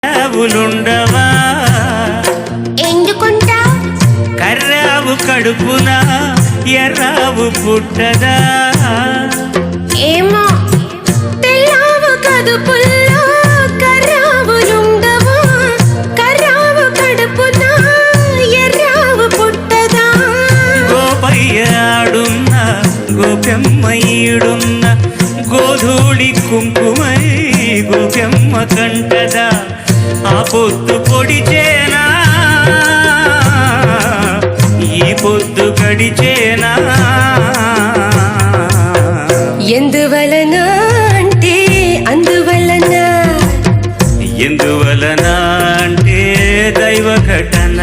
కర్రావులుండవా? ఎందుకుంటా? కర్రావు కడుపున ఎర్రావు పుట్టదా? ఏమో తెల్లావు కడుపుల్లో కర్రావులుండవా? కర్రావు కడుపున ఎర్రావు పుట్టదా? గోపయ్య ఆడున్న గోపెమ్మ ఈడున్న గోధూళి కుంకుమై గోపెమ్మ కంటదా? ఆ పొద్దు పొడిచేనా ఈ పొద్దు గడిచేనా? ఎందువలన అంటే అందువలన, ఎందువలన అంటే దైవ ఘటన.